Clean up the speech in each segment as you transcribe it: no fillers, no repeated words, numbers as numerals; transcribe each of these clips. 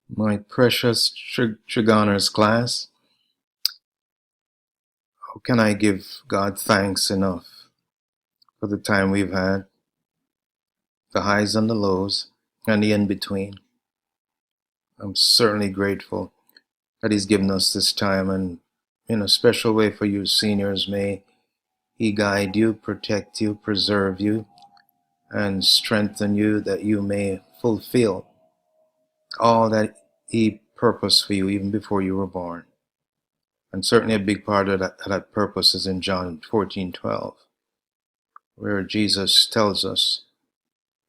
My precious Trig Honors class, how can I give God thanks enough for the time we've had, the highs and the lows, and the in-between? I'm certainly grateful that He's given us this time, and in a special way for you seniors, may He guide you, protect you, preserve you, and strengthen you that you may fulfill all that He purposed for you even before you were born. And certainly a big part of that purpose is in John 14:12, where Jesus tells us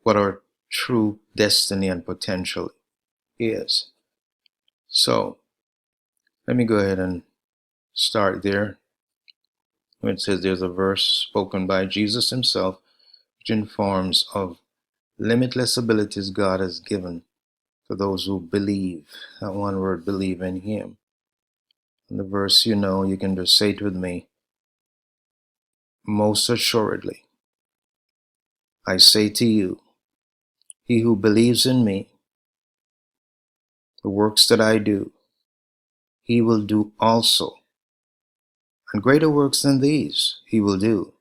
what our true destiny and potential is. So let me go ahead and start there. It says there's a verse spoken by Jesus himself which informs of limitless abilities God has given to those who believe. That one word, believe in him. And the verse, you can just say it with me. Most assuredly, I say to you, he who believes in me, the works that I do, he will do also. And greater works than these he will do,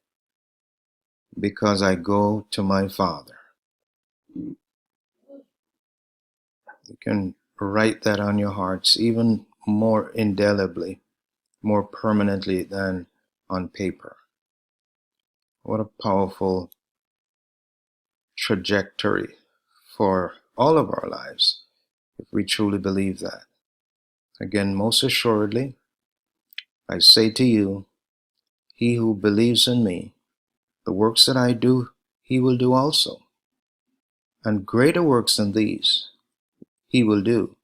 because I go to my Father. You can write that on your hearts even more indelibly, more permanently than on paper. What a powerful trajectory for all of our lives if we truly believe that. Again, most assuredly, I say to you, he who believes in me, the works that I do, he will do also. And greater works than these he will do,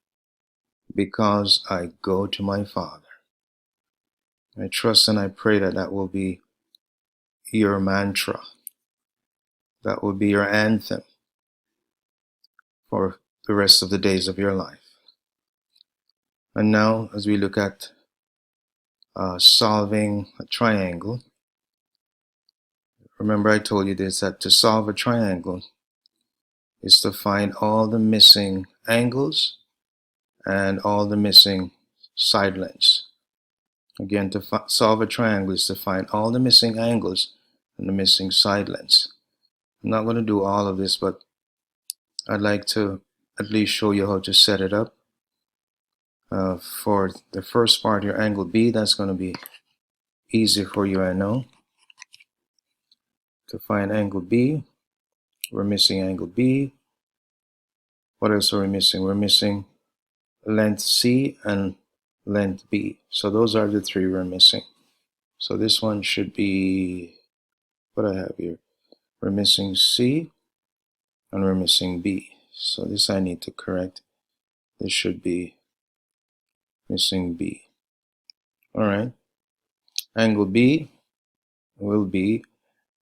because I go to my Father. I trust and I pray that that will be your mantra. That will be your anthem for the rest of the days of your life. And now, as we look at solving a triangle, remember I told you this, that to solve a triangle is to find all the missing angles and all the missing side lengths. Again, to solve a triangle is to find all the missing angles and the missing side lengths. I'm not going to do all of this, but I'd like to at least show you how to set it up. For the first part, your angle B, that's going to be easy for you, I know. To find angle B, we're missing angle B. What else are we missing? We're missing length C and length B. So those are the three we're missing. So this one should be, what I have here, we're missing C and we're missing B. So this I need to correct. This should be missing B. All right. Angle B will be,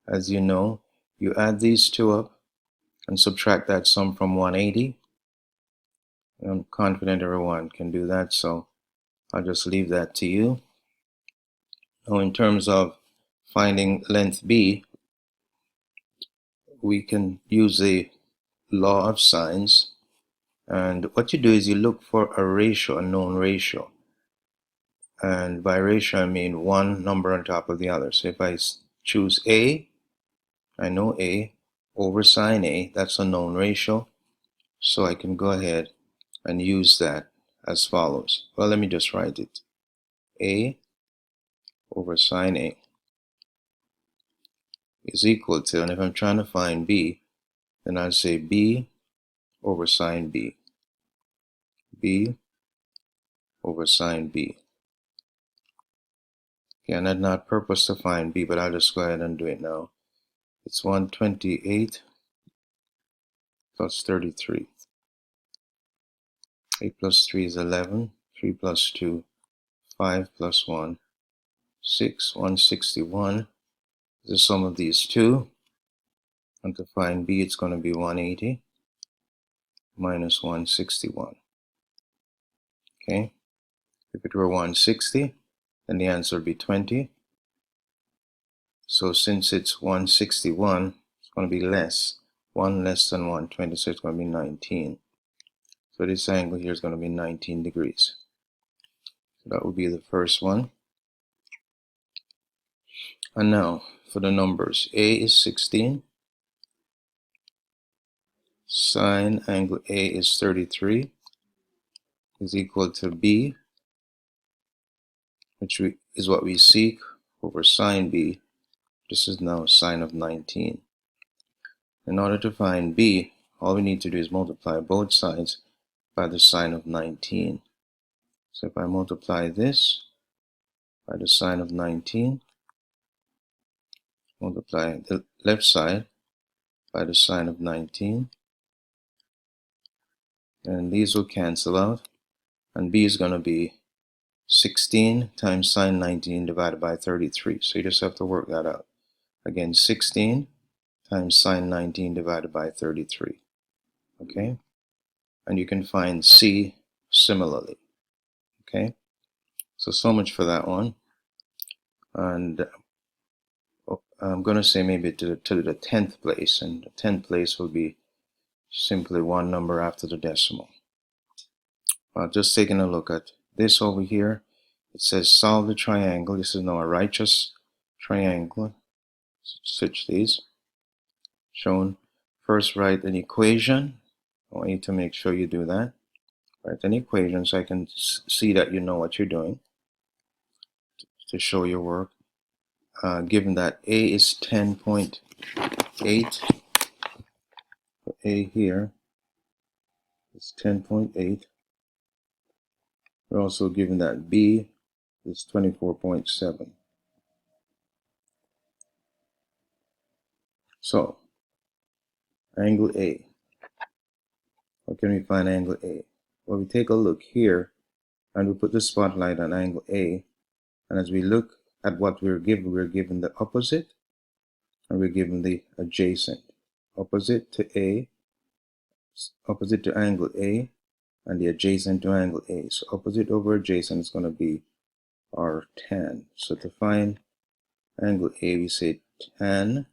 as you know, you add these two up and subtract that sum from 180. I'm confident everyone can do that, so I'll just leave that to you. Now, in terms of finding length B, we can use the law of sines. And what you do is you look for a ratio, a known ratio. And by ratio, I mean one number on top of the other. So if I choose A, I know A over sine A, that's a known ratio. So I can go ahead and use that as follows. Well, let me just write it. A over sine A is equal to, and if I'm trying to find B, then I'll say B over sine B. B over sine B. Okay, and I did not purpose to find B, but I'll just go ahead and do it now. It's 128 plus 33. 8 plus 3 is 11. 3 plus 2, 5 plus 1, 6. 161 is the sum of these two. And to find B, it's going to be 180 minus 161. Okay? If it were 160, then the answer would be 20. So since it's 161, it's going to be less. 1 less than 120, so it's going to be 19. So this angle here is going to be 19 degrees. So that would be the first one. And now for the numbers, A is 16. Sine angle A is 33 is equal to B, which is what we seek, over sine B. This is now sine of 19. In order to find B, all we need to do is multiply both sides by the sine of 19. So if I multiply this by the sine of 19, multiply the left side by the sine of 19, and these will cancel out, and B is going to be 16 times sine 19 divided by 33. So you just have to work that out. Again, 16 times sine 19 divided by 33. Okay? And you can find C similarly. Okay? So much for that one. And I'm going to say maybe to the 10th place, and the 10th place will be simply one number after the decimal. Just taking a look at this over here, it says solve the triangle. This is now a righteous triangle. Switch these. Shown. First write an equation. I want you to make sure you do that. Write an equation so I can see that you know what you're doing to show your work. Given that A is 10.8, A here is 10.8. We're also given that B is 24.7. So, angle A. How can we find angle A? Well, we take a look here and we put the spotlight on angle A. And as we look at what we're given the opposite and we're given the adjacent. Opposite to A, opposite to angle A, and the adjacent to angle A. So opposite over adjacent is going to be our tan. So to find angle A, we say tan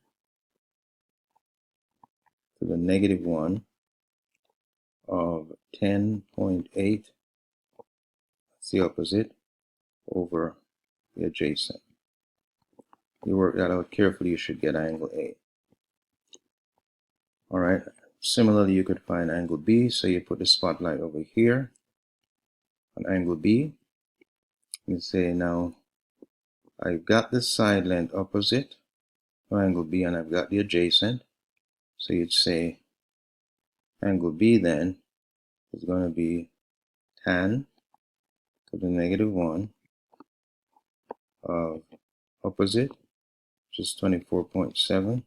to the -1 of 10.8, that's the opposite, over the adjacent. You work that out carefully, you should get angle A. Alright, similarly you could find angle B, so you put the spotlight over here on angle B. You say now, I've got the side length opposite to angle B and I've got the adjacent. So you'd say angle B then is going to be tan to the -1 of opposite, which is 24.7,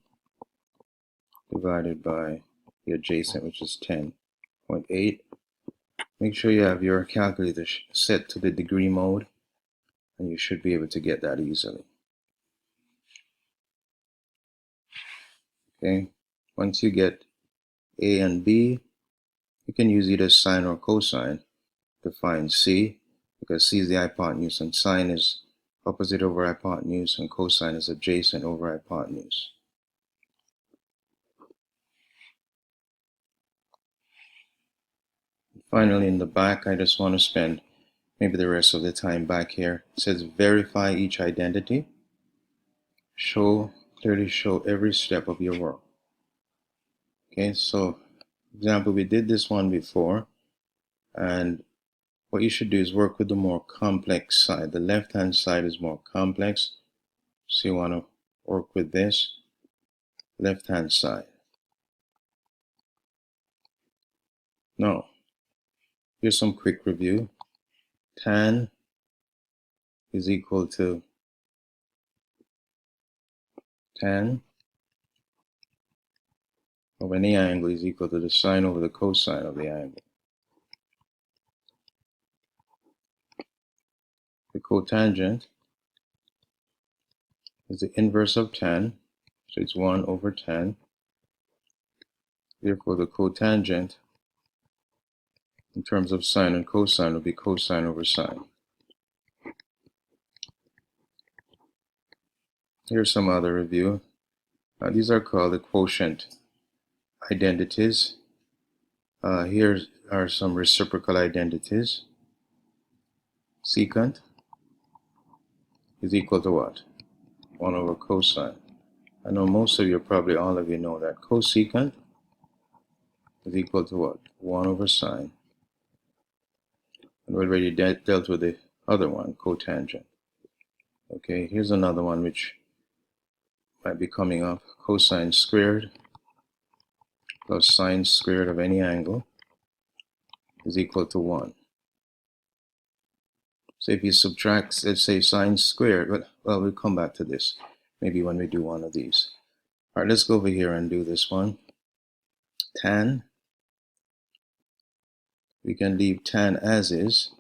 divided by the adjacent, which is 10.8. Make sure you have your calculator set to the degree mode, and you should be able to get that easily. Okay, once you get A and B, you can use either sine or cosine to find C, because C is the hypotenuse and sine is opposite over hypotenuse and cosine is adjacent over hypotenuse. Finally, in the back, I just want to spend maybe the rest of the time back here. It says verify each identity. Clearly show every step of your work. Okay, so for example, we did this one before, and what you should do is work with the more complex side. The left-hand side is more complex, so you want to work with this left-hand side. Now, here's some quick review. Tan is equal to tan of any angle is equal to the sine over the cosine of the angle. The cotangent is the inverse of tan, so it's 1 over tan. Therefore, the cotangent in terms of sine and cosine will be cosine over sine. Here's some other review. These are called the quotient identities. Here's are some reciprocal identities. Secant is equal to what? 1 over cosine. I know most of you, probably all of you, know that cosecant is equal to what? 1 over sine. And we already dealt with the other one, cotangent. Okay, here's another one which might be coming up. Cosine squared plus sine squared of any angle is equal to 1. So if you subtract, let's say, sine squared, well, we'll come back to this maybe when we do one of these. All right, let's go over here and do this one. Tan, we can leave tan as is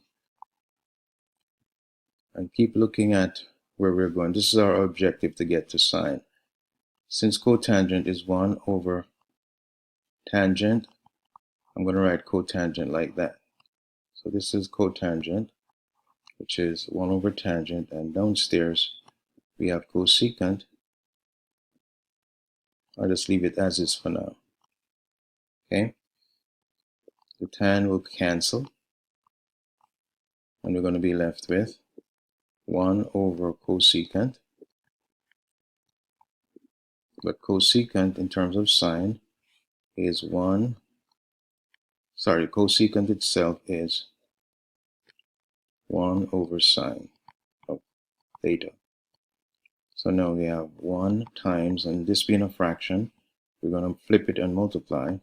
and keep looking at where we're going. This is our objective, to get to sine. Since cotangent is 1 over tangent, I'm going to write cotangent like that. So this is cotangent, which is 1 over tangent, and downstairs we have cosecant. I'll just leave it as is for now. Okay, the tan will cancel, and we're going to be left with 1 over cosecant. But cosecant in terms of sine is cosecant itself is 1 over sine of theta. So now we have 1 times, and this being a fraction, we're going to flip it and multiply.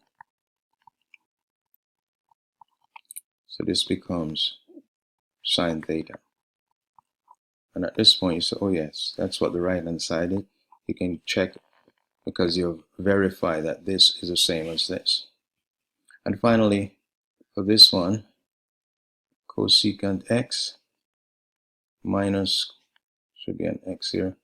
So this becomes sine theta. And at this point you say, oh yes, that's what the right hand side is. You can check because you've verified that this is the same as this. And finally, for this one, cosecant x minus, should be an x here,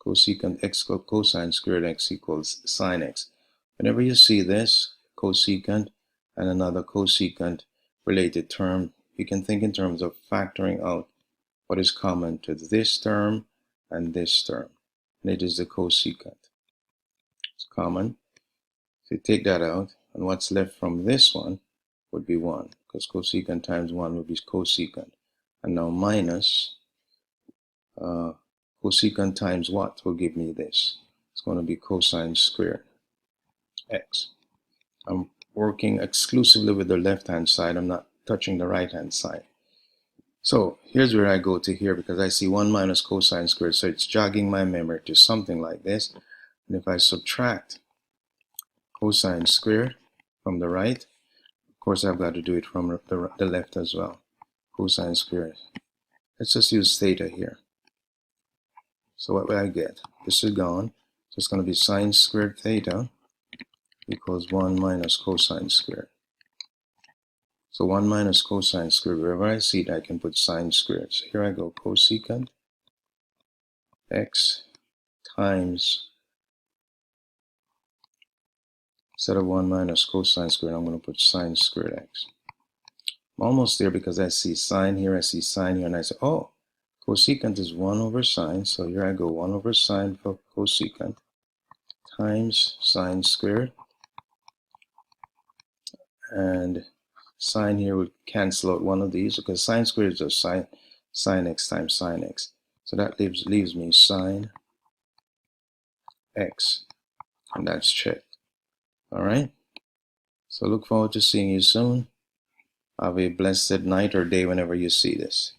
cosecant x cosine squared x equals sine x. Whenever you see this, cosecant and another cosecant related term, you can think in terms of factoring out what is common to this term and this term. And it is the cosecant. It's common. So you take that out, and what's left from this one would be 1, because cosecant times 1 would be cosecant. And now minus cosecant times what will give me this? It's going to be cosine squared x. I'm working exclusively with the left hand side. I'm not touching the right hand side. So here's where I go to here, because I see 1 minus cosine squared, so it's jogging my memory to something like this. And if I subtract cosine squared from the right, of course I've got to do it from the left as well. Cosine squared. Let's just use theta here. So what will I get? This is gone. So it's going to be sine squared theta equals 1 minus cosine squared. So 1 minus cosine squared, wherever I see it, I can put sine squared. So here I go, cosecant x times, instead of 1 minus cosine squared, I'm going to put sine squared x. I'm almost there because I see sine here, I see sine here, and I say, oh, cosecant is 1 over sine, so here I go, 1 over sine for cosecant times sine squared, and sine here would cancel out one of these because sine squared is just sine x times sine x. So that leaves me sine x, and that's checked. All right. So look forward to seeing you soon. Have a blessed night or day whenever you see this.